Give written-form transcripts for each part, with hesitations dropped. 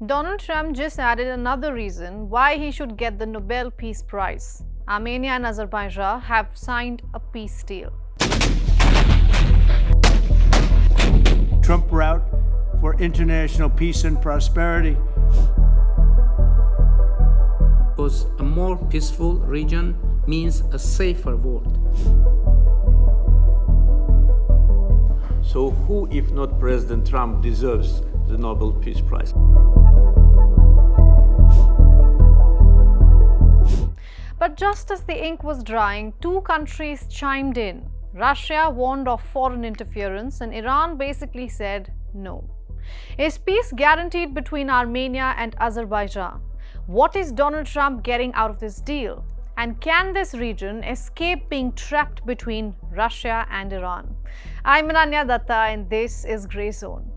Donald Trump just added another reason why he should get the Nobel Peace Prize. Armenia and Azerbaijan have signed a peace deal. Trump route for international peace and prosperity. Because a more peaceful region means a safer world. So who, if not President Trump, deserves the Nobel Peace Prize? But just as the ink was drying, two countries chimed in. Russia warned of foreign interference and Iran basically said no. Is peace guaranteed between Armenia and Azerbaijan? What is Donald Trump getting out of this deal? And can this region escape being trapped between Russia and Iran? I'm Ananya Dutta and this is Grey Zone.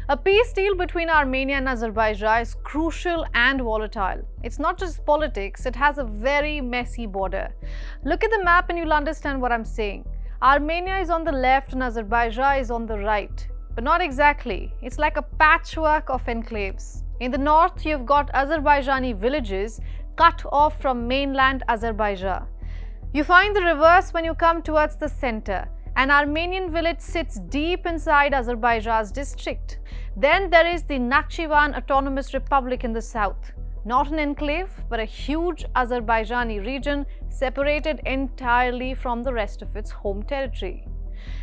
A peace deal between Armenia and Azerbaijan is crucial and volatile. It's not just politics, it has a very messy border. Look at the map and you'll understand what I'm saying. Armenia is on the left and Azerbaijan is on the right. But not exactly. It's like a patchwork of enclaves. In the north, you've got Azerbaijani villages cut off from mainland Azerbaijan. You find the reverse when you come towards the center. An Armenian village sits deep inside Azerbaijan's district. Then there is the Nakhchivan Autonomous Republic in the south. Not an enclave, but a huge Azerbaijani region separated entirely from the rest of its home territory.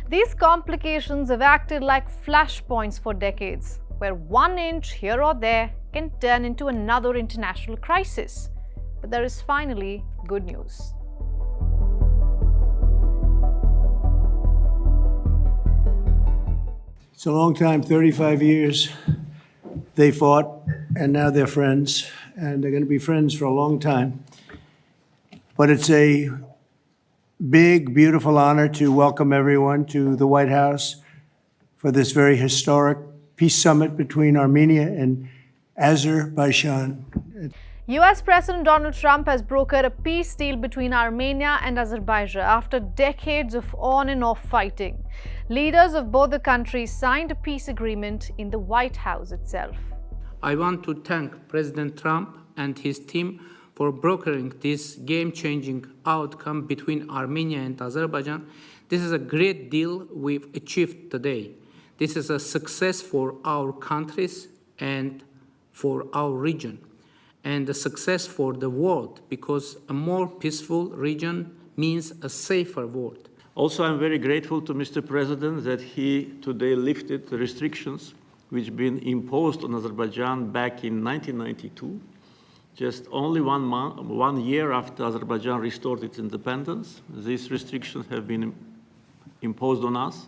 These complications have acted like flashpoints for decades, where 1 inch here or there can turn into another international crisis. But there is finally good news. It's a long time, 35 years. They fought, and now they're friends, and they're going to be friends for a long time. But it's a big, beautiful honor to welcome everyone to the White House for this very historic peace summit between Armenia and Azerbaijan. US President Donald Trump has brokered a peace deal between Armenia and Azerbaijan after decades of on and off fighting. Leaders of both the countries signed a peace agreement in the White House itself. I want to thank President Trump and his team for brokering this game-changing outcome between Armenia and Azerbaijan. This is a great deal we've achieved today. This is a success for our countries and for our region, and a success for the world, because a more peaceful region means a safer world. Also, I'm very grateful to Mr. President that he today lifted the restrictions which have been imposed on Azerbaijan back in 1992, just only 1 year after Azerbaijan restored its independence. These restrictions have been imposed on us.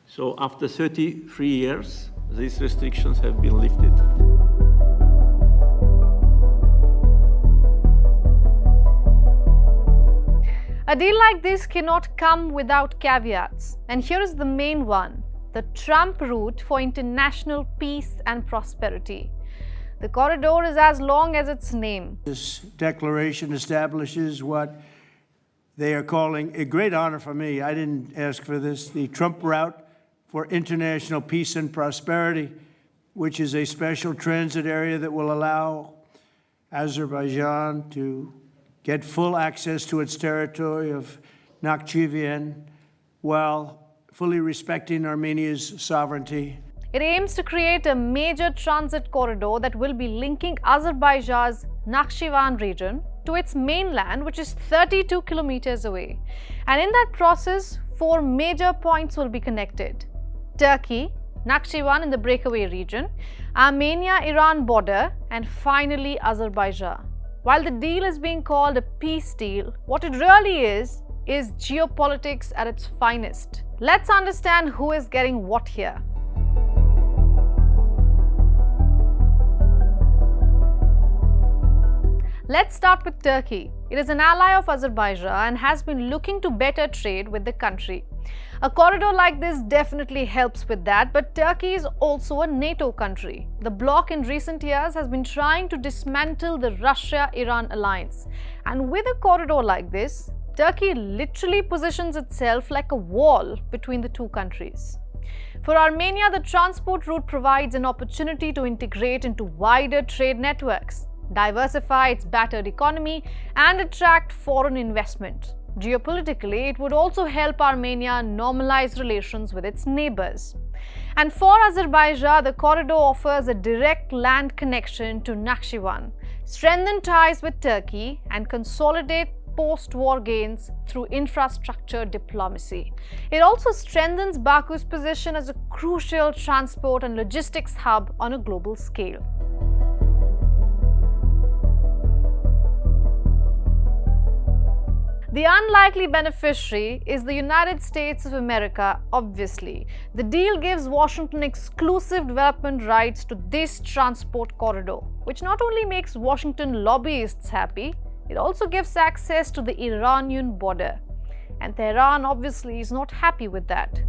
So after 33 years, these restrictions have been lifted. A deal like this cannot come without caveats, and here is the main one: the Trump route for international peace and prosperity. The corridor is as long as its name. This declaration establishes what they are calling a great honor for me. I didn't ask for this. The Trump route for international peace and prosperity, which is a special transit area that will allow Azerbaijan to get full access to its territory of Nakhchivan while fully respecting Armenia's sovereignty. It aims to create a major transit corridor that will be linking Azerbaijan's Nakhchivan region to its mainland, which is 32 kilometers away. And in that process, 4 major points will be connected: Turkey, Nakhchivan in the breakaway region, Armenia-Iran border, and finally Azerbaijan. While the deal is being called a peace deal, what it really is geopolitics at its finest. Let's understand who is getting what here. Let's start with Turkey. It is an ally of Azerbaijan and has been looking to better trade with the country. A corridor like this definitely helps with that, but Turkey is also a NATO country. The bloc in recent years has been trying to dismantle the Russia-Iran alliance. And with a corridor like this, Turkey literally positions itself like a wall between the two countries. For Armenia, the transport route provides an opportunity to integrate into wider trade networks, diversify its battered economy, and attract foreign investment. Geopolitically, it would also help Armenia normalize relations with its neighbours. And for Azerbaijan, the corridor offers a direct land connection to Nakhchivan, strengthen ties with Turkey, and consolidate post-war gains through infrastructure diplomacy. It also strengthens Baku's position as a crucial transport and logistics hub on a global scale. The unlikely beneficiary is the United States of America, obviously. The deal gives Washington exclusive development rights to this transport corridor, which not only makes Washington lobbyists happy, it also gives access to the Iranian border. And Tehran obviously is not happy with that.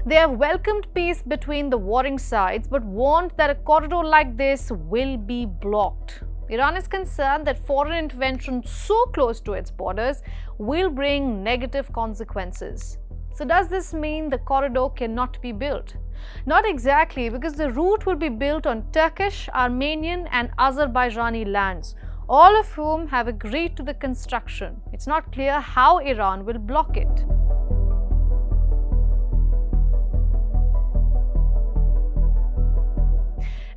They have welcomed peace between the warring sides but warned that a corridor like this will be blocked. Iran is concerned that foreign intervention so close to its borders will bring negative consequences. So does this mean the corridor cannot be built? Not exactly, because the route will be built on Turkish, Armenian and Azerbaijani lands, all of whom have agreed to the construction. It's not clear how Iran will block it.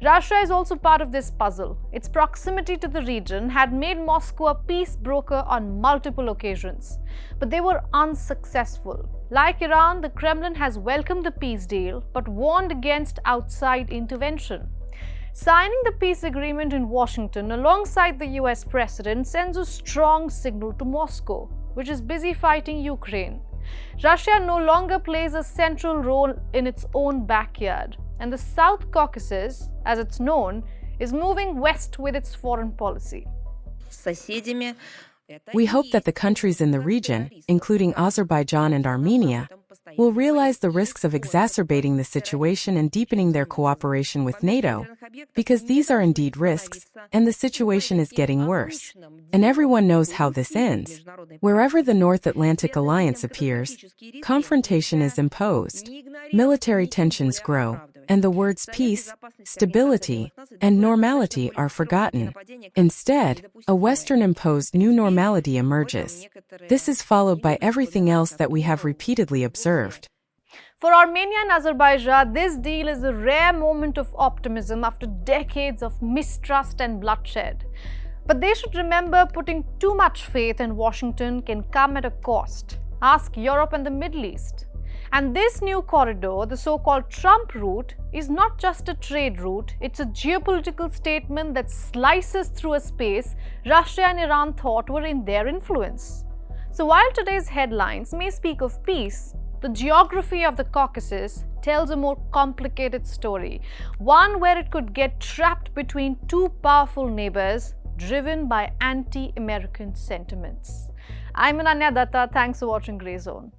Russia is also part of this puzzle. Its proximity to the region had made Moscow a peace broker on multiple occasions, but they were unsuccessful. Like Iran, the Kremlin has welcomed the peace deal but warned against outside intervention. Signing the peace agreement in Washington alongside the US president sends a strong signal to Moscow, which is busy fighting Ukraine. Russia no longer plays a central role in its own backyard, and the South Caucasus, as it's known, is moving west with its foreign policy. We hope that the countries in the region, including Azerbaijan and Armenia, will realize the risks of exacerbating the situation and deepening their cooperation with NATO, because these are indeed risks, and the situation is getting worse. And everyone knows how this ends. Wherever the North Atlantic Alliance appears, confrontation is imposed, military tensions grow, and the words peace, stability, and normality are forgotten. Instead, a Western-imposed new normality emerges. This is followed by everything else that we have repeatedly observed. For Armenia and Azerbaijan, this deal is a rare moment of optimism after decades of mistrust and bloodshed. But they should remember, putting too much faith in Washington can come at a cost. Ask Europe and the Middle East. And this new corridor, the so-called Trump route, is not just a trade route, it's a geopolitical statement that slices through a space Russia and Iran thought were in their influence. So while today's headlines may speak of peace, the geography of the Caucasus tells a more complicated story, one where it could get trapped between two powerful neighbors driven by anti-American sentiments. I'm Ananya Dutta. Thanks for watching Grey Zone.